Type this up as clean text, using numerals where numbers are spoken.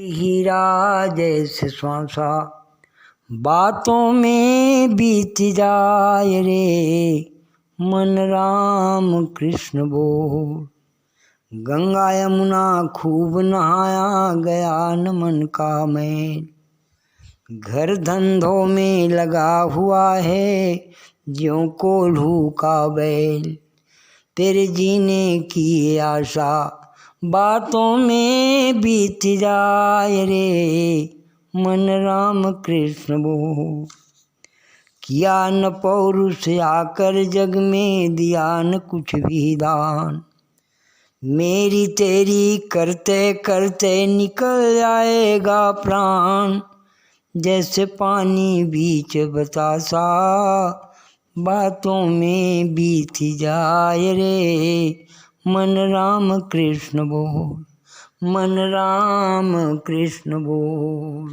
हीरा जैसे श्वासा बातों में बीत जाए रे, मन राम कृष्ण बोल। गंगा यमुना खूब नहाया, गया न मन का मैल। घर धंधों में लगा हुआ है, ज्यों कोल्हू का बैल। तेरे जीने की आशा बातों में बीत जाए रे, मन राम कृष्ण बोल। किया न पौरुष आकर जग में, दिया न कुछ भी दान। मेरी तेरी करते करते निकल जाएगा प्राण, जैसे पानी बीच बतासा बातों में बीत जाए रे, मन राम कृष्ण बोल। मन राम कृष्ण बोल।